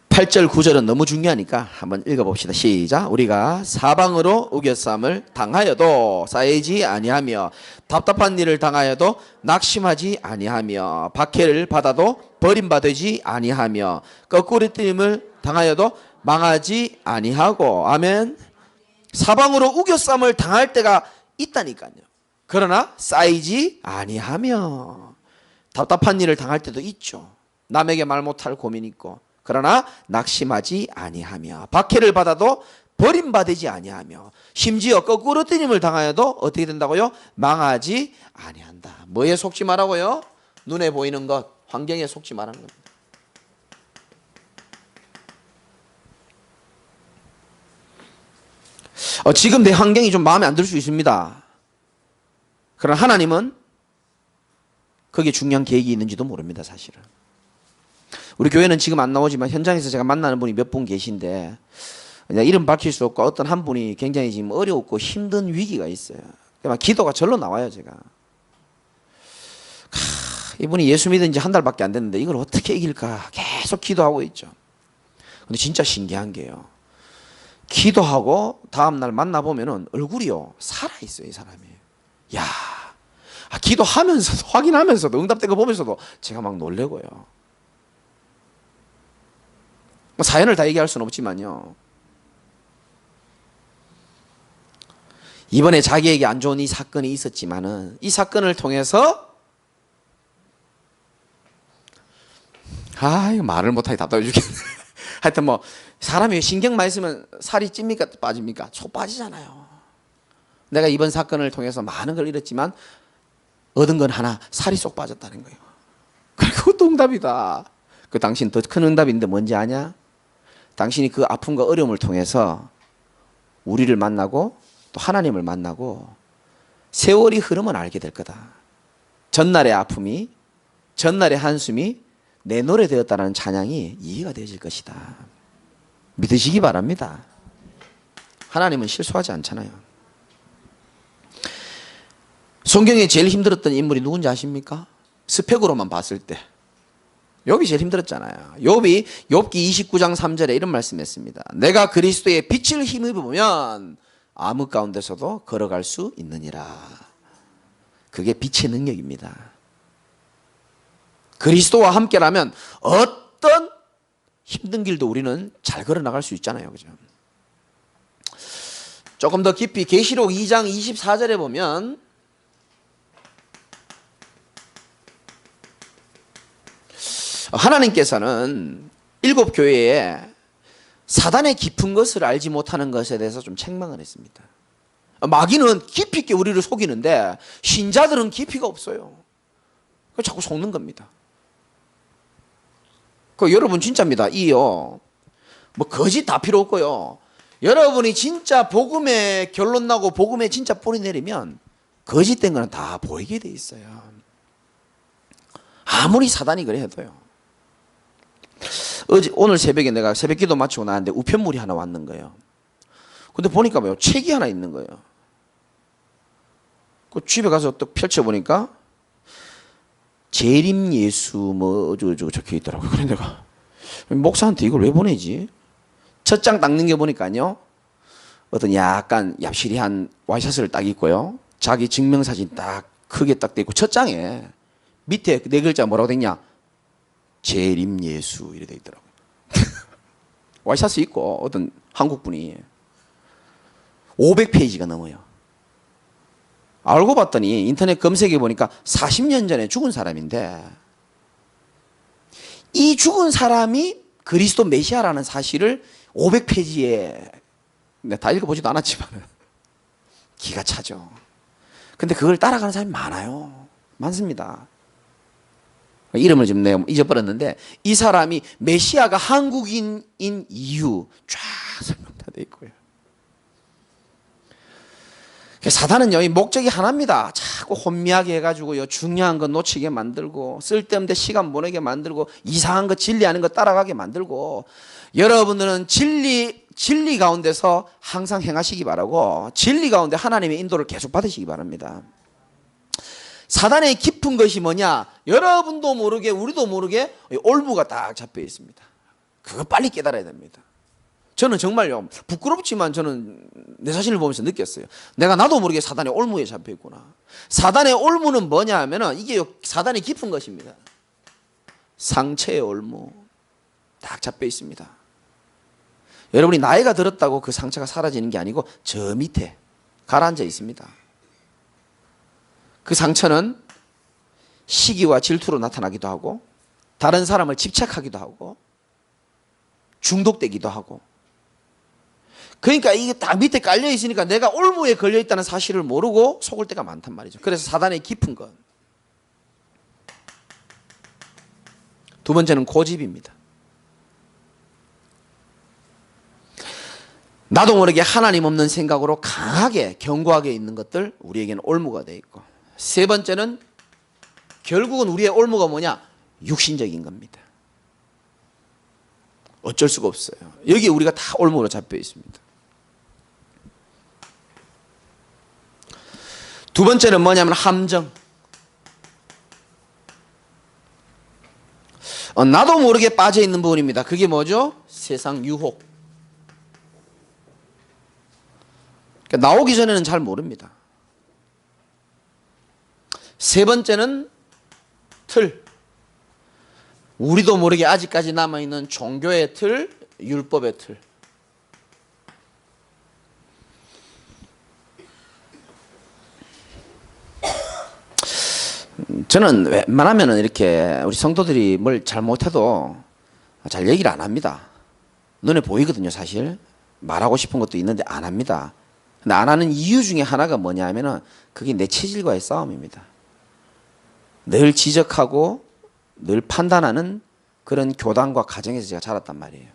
8절 9절은 너무 중요하니까 한번 읽어봅시다. 시작. 우리가 사방으로 우겨쌈을 당하여도 쌓이지 아니하며 답답한 일을 당하여도 낙심하지 아니하며 박해를 받아도 버림받지 아니하며 거꾸로 뜨임을 당하여도 망하지 아니하고. 아멘. 사방으로 우겨쌈을 당할 때가 있다니까요. 그러나 쌓이지 아니하며 답답한 일을 당할 때도 있죠. 남에게 말 못할 고민이 있고 그러나 낙심하지 아니하며 박해를 받아도 버림받지 아니하며 심지어 거꾸로 뜨림을 당하여도 어떻게 된다고요? 망하지 아니한다. 뭐에 속지 말라고요? 눈에 보이는 것, 환경에 속지 말라는 겁니다. 지금 내 환경이 좀 마음에 안 들 수 있습니다. 그러나 하나님은 거기에 중요한 계획이 있는지도 모릅니다. 사실은 우리 교회는 지금 안 나오지만 현장에서 제가 만나는 분이 몇 분 계신데 이름 밝힐 수 없고 어떤 한 분이 굉장히 지금 어렵고 힘든 위기가 있어요. 기도가 절로 나와요. 제가 이분이 예수 믿은 지 한 달밖에 안 됐는데 이걸 어떻게 이길까 계속 기도하고 있죠. 근데 진짜 신기한 게요, 기도하고 다음날 만나보면은 얼굴이요 살아있어요. 이 사람이. 야, 기도하면서도 확인하면서도 응답된 거 보면서도 제가 막 놀래고요. 사연을 다 얘기할 수는 없지만요, 이번에 자기에게 안 좋은 이 사건이 있었지만은 이 사건을 통해서 이거 말을 못하게 답답해 죽겠네. 하여튼 뭐 사람이 신경 많이 쓰면 살이 찝니까 빠집니까? 속 빠지잖아요. 내가 이번 사건을 통해서 많은 걸 잃었지만 얻은 건 하나, 살이 쏙 빠졌다는 거예요. 그것도 응답이다. 그 당신 더 큰 응답인데 뭔지 아냐? 당신이 그 아픔과 어려움을 통해서 우리를 만나고 또 하나님을 만나고 세월이 흐르면 알게 될 거다. 전날의 아픔이, 전날의 한숨이 내 노래 되었다는 찬양이 이해가 되어질 것이다. 믿으시기 바랍니다. 하나님은 실수하지 않잖아요. 성경에 제일 힘들었던 인물이 누군지 아십니까? 스펙으로만 봤을 때 욥이 제일 힘들었잖아요. 욥기 29장 3절에 이런 말씀했습니다. 내가 그리스도의 빛을 힘입으면 암흑 가운데서도 걸어갈 수 있느니라. 그게 빛의 능력입니다. 그리스도와 함께라면 어떤 힘든 길도 우리는 잘 걸어 나갈 수 있잖아요. 그죠? 조금 더 깊이 계시록 2장 24절에 보면 하나님께서는 7교회에 사단의 깊은 것을 알지 못하는 것에 대해서 좀 책망을 했습니다. 마귀는 깊이 있게 우리를 속이는데 신자들은 깊이가 없어요. 자꾸 속는 겁니다. 여러분 진짜입니다. 이요, 뭐 거짓 다 필요 없고요. 여러분이 진짜 복음에 결론 나고 복음에 진짜 뿌리 내리면 거짓된 거는 다 보이게 돼 있어요. 아무리 사단이 그래 해도요. 오늘 새벽에 내가 새벽 기도 마치고 나왔는데 우편물이 하나 왔는 거예요. 근데 보니까 뭐요, 책이 하나 있는 거예요. 그 집에 가서 또 펼쳐보니까 재림 예수 뭐 어쩌고 적혀 있더라고요. 그래 내가 목사한테 이걸 왜 보내지? 첫 장 딱 넘겨보니까요, 어떤 약간 얍실이한 와이셔츠를 딱 입고요, 자기 증명사진 딱 크게 딱 돼 있고 첫 장에 밑에 네 글자 뭐라고 돼 있냐? 재림 예수 이래 돼 있더라고요. 와이셔츠 입고 어떤 한국분이 500페이지가 넘어요. 알고 봤더니 인터넷 검색해 보니까 40년 전에 죽은 사람인데 이 죽은 사람이 그리스도 메시아라는 사실을 500페이지에 다 읽어보지도 않았지만 기가 차죠. 근데 그걸 따라가는 사람이 많아요. 많습니다. 이름을 지금 내가 잊어버렸는데 이 사람이 메시아가 한국인인 이유 쫙 설명 다 돼 있고요. 사단은요, 이 목적이 하나입니다. 자꾸 혼미하게 해가지고요, 중요한 거 놓치게 만들고, 쓸데없는 시간 보내게 만들고, 이상한 거, 진리 아닌 거 따라가게 만들고, 여러분들은 진리 가운데서 항상 행하시기 바라고, 진리 가운데 하나님의 인도를 계속 받으시기 바랍니다. 사단의 깊은 것이 뭐냐? 여러분도 모르게, 우리도 모르게 올무가 딱 잡혀 있습니다. 그거 빨리 깨달아야 됩니다. 저는 정말요, 부끄럽지만 저는 내 자신을 보면서 느꼈어요. 나도 모르게 사단의 올무에 잡혀 있구나. 사단의 올무는 뭐냐 하면은 이게 사단이 깊은 것입니다. 상처의 올무 딱 잡혀 있습니다. 여러분이 나이가 들었다고 그 상처가 사라지는 게 아니고 저 밑에 가라앉아 있습니다. 그 상처는 시기와 질투로 나타나기도 하고, 다른 사람을 집착하기도 하고, 중독되기도 하고. 그러니까 이게 딱 밑에 깔려 있으니까 내가 올무에 걸려 있다는 사실을 모르고 속을 때가 많단 말이죠. 그래서 사단의 깊은 것. 두 번째는 고집입니다. 나도 모르게 하나님 없는 생각으로 강하게 견고하게 있는 것들, 우리에게는 올무가 되어 있고, 세 번째는 결국은 우리의 올무가 뭐냐? 육신적인 겁니다. 어쩔 수가 없어요. 여기 우리가 다 올무로 잡혀 있습니다. 두 번째는 뭐냐면 함정. 나도 모르게 빠져 있는 부분입니다. 그게 뭐죠? 세상 유혹. 그러니까 나오기 전에는 잘 모릅니다. 세 번째는 틀. 우리도 모르게 아직까지 남아있는 종교의 틀, 율법의 틀. 저는 웬만하면 이렇게 우리 성도들이 뭘 잘못해도 잘 얘기를 안 합니다. 눈에 보이거든요, 사실. 말하고 싶은 것도 있는데 안 합니다. 근데 안 하는 이유 중에 하나가 뭐냐 하면은 그게 내 체질과의 싸움입니다. 늘 지적하고 늘 판단하는 그런 교단과 가정에서 제가 자랐단 말이에요.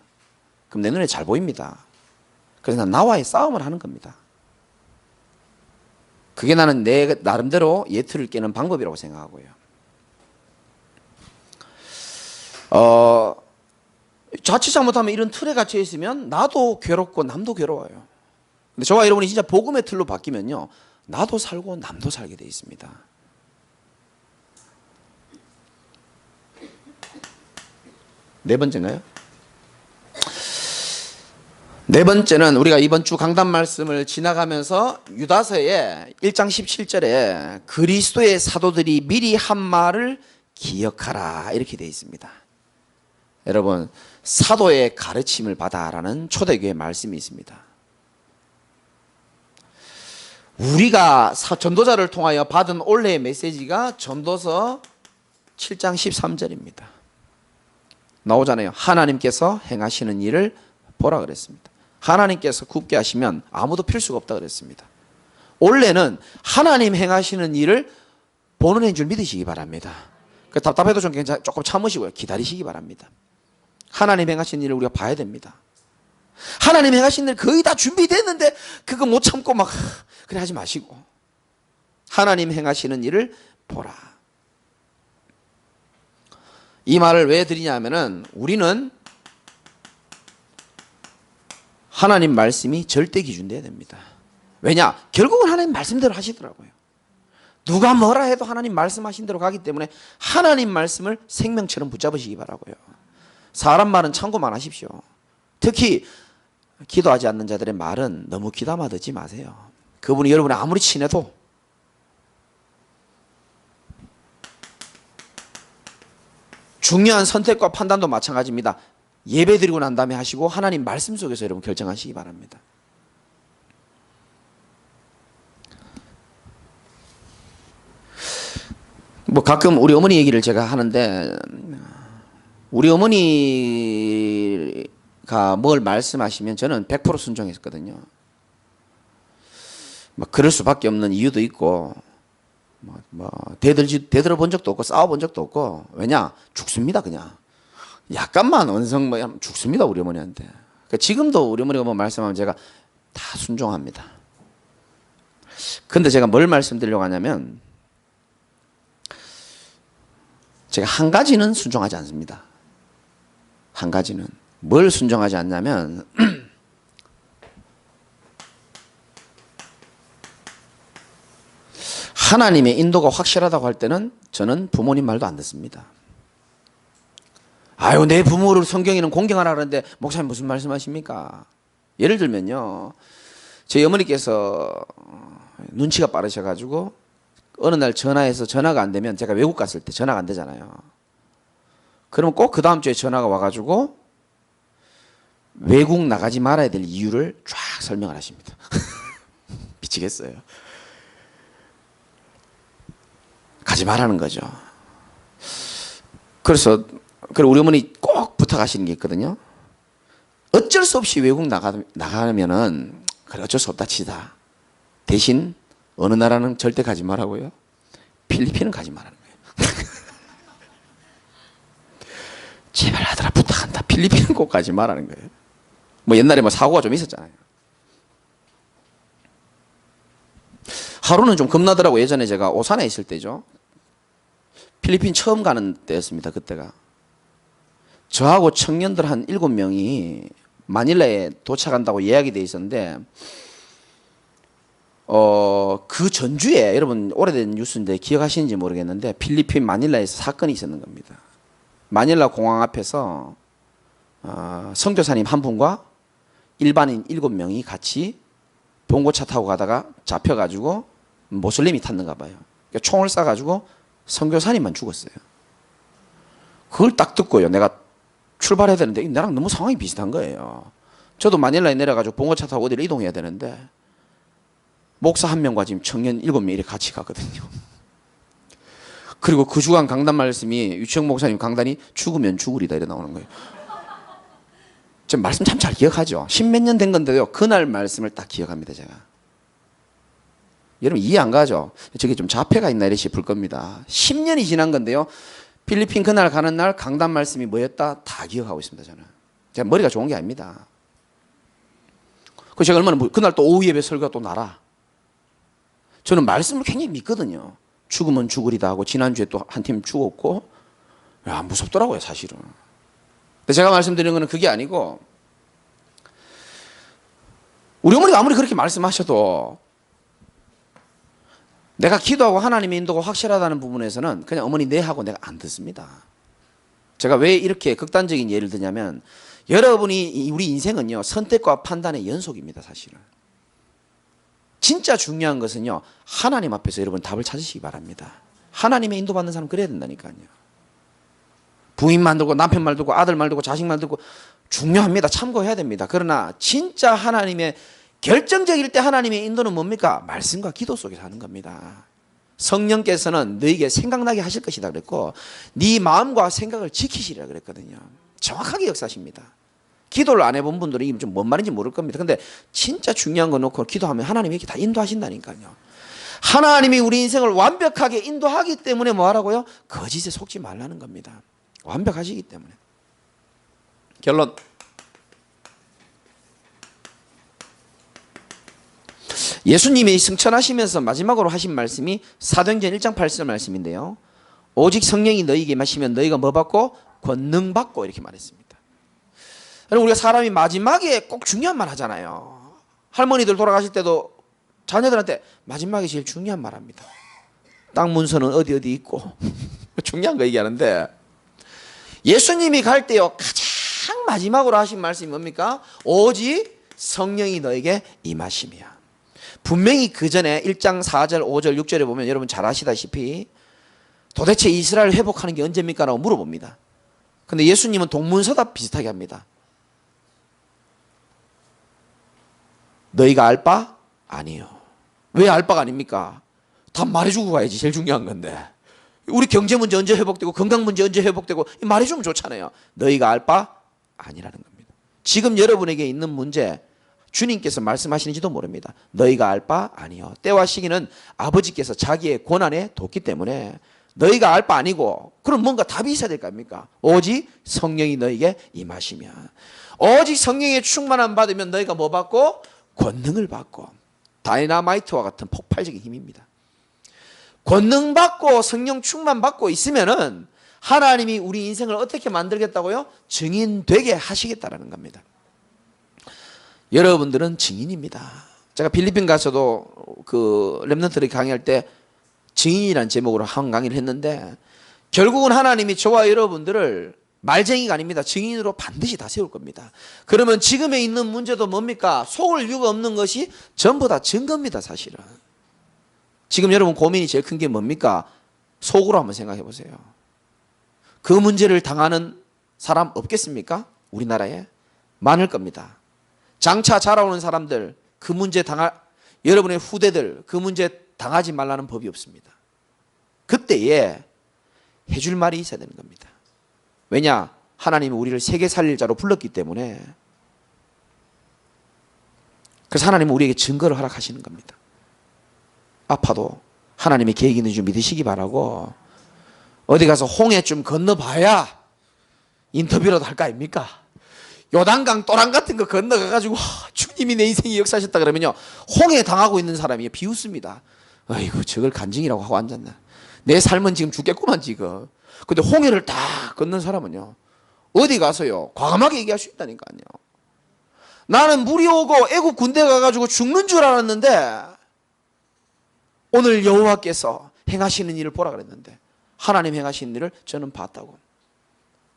그럼 내 눈에 잘 보입니다. 그래서 난 나와의 싸움을 하는 겁니다. 그게 나는 내 나름대로 예틀을 깨는 방법이라고 생각하고요. 자칫 잘못하면 이런 틀에 갇혀 있으면 나도 괴롭고 남도 괴로워요. 근데 저와 여러분이 진짜 복음의 틀로 바뀌면요, 나도 살고 남도 살게 돼 있습니다. 네 번째인가요? 네 번째는 우리가 이번 주 강단 말씀을 지나가면서 유다서의 1장 17절에 그리스도의 사도들이 미리 한 말을 기억하라 이렇게 되어 있습니다. 여러분, 사도의 가르침을 받아라는 초대교회 말씀이 있습니다. 우리가 전도자를 통하여 받은 올해의 메시지가 전도서 7장 13절입니다. 나오잖아요. 하나님께서 행하시는 일을 보라 그랬습니다. 하나님께서 굳게 하시면 아무도 필 수가 없다 그랬습니다. 원래는 하나님 행하시는 일을 보는 애인 줄 믿으시기 바랍니다. 답답해도 좀 조금 참으시고요. 기다리시기 바랍니다. 하나님 행하시는 일을 우리가 봐야 됩니다. 하나님 행하시는 일 거의 다 준비됐는데 그거 못 참고 막 그래 하지 마시고 하나님 행하시는 일을 보라. 이 말을 왜 드리냐면은 우리는 하나님 말씀이 절대 기준돼야 됩니다. 왜냐? 결국은 하나님 말씀대로 하시더라고요. 누가 뭐라 해도 하나님 말씀하신 대로 가기 때문에 하나님 말씀을 생명처럼 붙잡으시기 바라고요. 사람 말은 참고만 하십시오. 특히 기도하지 않는 자들의 말은 너무 귀담아 듣지 마세요. 그분이 여러분이 아무리 친해도 중요한 선택과 판단도 마찬가지입니다. 예배 드리고 난 다음에 하시고 하나님 말씀 속에서 여러분 결정하시기 바랍니다. 뭐 가끔 우리 어머니 얘기를 제가 하는데 우리 어머니가 뭘 말씀하시면 저는 100% 순종했거든요. 뭐 그럴 수밖에 없는 이유도 있고 대들어 본 적도 없고 싸워 본 적도 없고. 왜냐? 죽습니다 그냥. 약간만 언성 하면 죽습니다 우리 어머니한테. 그러니까 지금도 우리 어머니가 뭐 말씀하면 제가 다 순종합니다. 근데 제가 뭘 말씀드리려고 하냐면 제가 한 가지는 순종하지 않습니다. 한 가지는 뭘 순종하지 않냐면 하나님의 인도가 확실하다고 할 때는 저는 부모님 말도 안 듣습니다. 아유 내 부모를 성경에는 공경하라 그러는데 목사님 무슨 말씀하십니까? 예를 들면요, 저희 어머니께서 눈치가 빠르셔가지고 어느 날 전화해서 전화가 안 되면, 제가 외국 갔을 때 전화가 안 되잖아요. 그러면 꼭 그 다음 주에 전화가 와가지고 외국 나가지 말아야 될 이유를 쫙 설명을 하십니다. 미치겠어요. 가지 말라는 거죠. 그래서 우리 어머니 꼭 부탁하시는 게 있거든요. 어쩔 수 없이 외국 나가면은 그래 어쩔 수 없다 치다. 대신 어느 나라는 절대 가지 말라고요. 필리핀은 가지 말라는 거예요. 제발 하더라 부탁한다. 필리핀은 꼭 가지 말라는 거예요. 뭐 옛날에 뭐 사고가 좀 있었잖아요. 하루는 좀 겁나더라고. 예전에 제가 오산에 있을 때죠. 필리핀 처음 가는 때였습니다. 그때가. 저하고 청년들 한 7명이 마닐라에 도착한다고 예약이 돼 있었는데 그 전주에, 여러분 오래된 뉴스인데 기억하시는지 모르겠는데 필리핀 마닐라에서 사건이 있었는 겁니다. 마닐라 공항 앞에서 선교사님 한 분과 일반인 7명이 같이 봉고차 타고 가다가 잡혀가지고 모슬림이 탔는가 봐요. 그러니까 총을 쏴가지고 선교사님만 죽었어요. 그걸 딱 듣고요, 내가 출발해야 되는데 나랑 너무 상황이 비슷한 거예요. 저도 마닐라에 내려가지고 봉고차 타고 어디를 이동해야 되는데 목사 한 명과 지금 청년 7명이 이렇게 같이 가거든요. 그리고 그 주간 강단 말씀이 유치영 목사님 강단이 죽으면 죽으리다 이래 나오는 거예요. 제가 말씀 참 잘 기억하죠. 10몇 년 된 건데요, 그날 말씀을 딱 기억합니다 제가. 여러분 이해 안 가죠? 저게 좀 자폐가 있나 이래 싶을 겁니다. 10년이 지난 건데요, 필리핀 그날 가는 날 강단 말씀이 뭐였다 다 기억하고 있습니다 저는. 제가 머리가 좋은 게 아닙니다. 그 제가 얼마나 그날 또 오후 예배 설교가 또 나라. 저는 말씀을 굉장히 믿거든요. 죽으면 죽으리다 하고 지난주에 또 한 팀 죽었고, 야 무섭더라고요 사실은. 근데 제가 말씀드리는 거는 그게 아니고, 우리 어머니가 아무리 그렇게 말씀하셔도 내가 기도하고 하나님의 인도가 확실하다는 부분에서는 그냥 어머니 네 하고 내가 안 듣습니다. 제가 왜 이렇게 극단적인 예를 드냐면, 여러분이 우리 인생은요 선택과 판단의 연속입니다 사실은. 진짜 중요한 것은요, 하나님 앞에서 여러분 답을 찾으시기 바랍니다. 하나님의 인도받는 사람 그래야 된다니까요. 부인 말 듣고 남편 말 듣고 아들 말 듣고 자식 말 듣고 중요합니다. 참고해야 됩니다. 그러나 진짜 하나님의 결정적일 때 하나님의 인도는 뭡니까? 말씀과 기도 속에서 하는 겁니다. 성령께서는 너에게 생각나게 하실 것이다 그랬고, 네 마음과 생각을 지키시리라 그랬거든요. 정확하게 역사하십니다. 기도를 안 해본 분들은 이게 좀 뭔 말인지 모를 겁니다. 근데 진짜 중요한 거 놓고 기도하면 하나님이 이렇게 다 인도하신다니까요. 하나님이 우리 인생을 완벽하게 인도하기 때문에 뭐 하라고요? 거짓에 속지 말라는 겁니다. 완벽하시기 때문에. 결론. 예수님이 승천하시면서 마지막으로 하신 말씀이 사도행전 1장 8절 말씀인데요. 오직 성령이 너희에게 임하시면 너희가 뭐 받고? 권능 받고 이렇게 말했습니다. 우리가 사람이 마지막에 꼭 중요한 말 하잖아요. 할머니들 돌아가실 때도 자녀들한테 마지막에 제일 중요한 말 합니다. 땅 문서는 어디 있고 중요한 거 얘기하는데, 예수님이 갈 때요 가장 마지막으로 하신 말씀이 뭡니까? 오직 성령이 너에게 임하시며. 분명히 그 전에 1장 4절 5절 6절에 보면 여러분 잘 아시다시피 도대체 이스라엘 회복하는 게 언제입니까? 라고 물어봅니다. 근데 예수님은 동문서답 비슷하게 합니다. 너희가 알 바? 아니요. 왜 알 바가 아닙니까? 다 말해주고 가야지. 제일 중요한 건데. 우리 경제 문제 언제 회복되고 건강 문제 언제 회복되고 말해주면 좋잖아요. 너희가 알 바? 아니라는 겁니다. 지금 여러분에게 있는 문제 주님께서 말씀하시는지도 모릅니다. 너희가 알 바 아니요. 때와 시기는 아버지께서 자기의 권한에 뒀기 때문에 너희가 알 바 아니고, 그럼 뭔가 답이 있어야 될 거 아닙니까? 오직 성령이 너희에게 임하시면, 오직 성령의 충만함 받으면 너희가 뭐 받고? 권능을 받고. 다이나마이트와 같은 폭발적인 힘입니다. 권능 받고 성령 충만 받고 있으면은 하나님이 우리 인생을 어떻게 만들겠다고요? 증인 되게 하시겠다라는 겁니다. 여러분들은 증인입니다. 제가 필리핀 가서도 그 렘넌트를 강의할 때 증인이라는 제목으로 한 강의를 했는데, 결국은 하나님이 저와 여러분들을 말쟁이가 아닙니다. 증인으로 반드시 다 세울 겁니다. 그러면 지금에 있는 문제도 뭡니까? 속을 이유가 없는 것이 전부 다 증거입니다, 사실은. 지금 여러분 고민이 제일 큰 게 뭡니까? 속으로 한번 생각해 보세요. 그 문제를 당하는 사람 없겠습니까? 우리나라에 많을 겁니다. 장차 자라오는 사람들, 그 문제 여러분의 후대들 그 문제 당하지 말라는 법이 없습니다. 그때에 해줄 말이 있어야 되는 겁니다. 왜냐? 하나님이 우리를 세계 살릴 자로 불렀기 때문에. 그래서 하나님은 우리에게 증거를 허락하시는 겁니다. 아파도 하나님의 계획이 있는 줄 믿으시기 바라고, 어디 가서 홍해 좀 건너봐야 인터뷰라도 할 거 아닙니까? 요단강 또랑 같은 거 건너가가지고 주님이 내 인생에 역사하셨다 그러면요, 홍해 당하고 있는 사람이 비웃습니다. 아이고 저걸 간증이라고 하고 앉았나. 내 삶은 지금 죽겠구만 지금. 근데 홍해를 다 건넌 사람은요, 어디 가서요 과감하게 얘기할 수 있다니까요. 나는 물이 오고 애국 군대 가가지고 죽는 줄 알았는데 오늘 여호와께서 행하시는 일을 보라 그랬는데 하나님 행하시는 일을 저는 봤다고.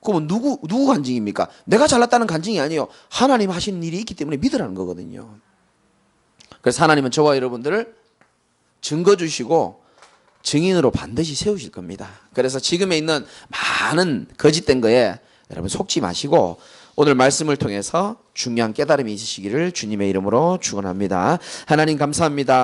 그러면 누구 간증입니까? 내가 잘났다는 간증이 아니에요. 하나님 하시는 일이 있기 때문에 믿으라는 거거든요. 그래서 하나님은 저와 여러분들을 증거 주시고 증인으로 반드시 세우실 겁니다. 그래서 지금에 있는 많은 거짓된 거에 여러분 속지 마시고 오늘 말씀을 통해서 중요한 깨달음이 있으시기를 주님의 이름으로 축원합니다. 하나님 감사합니다.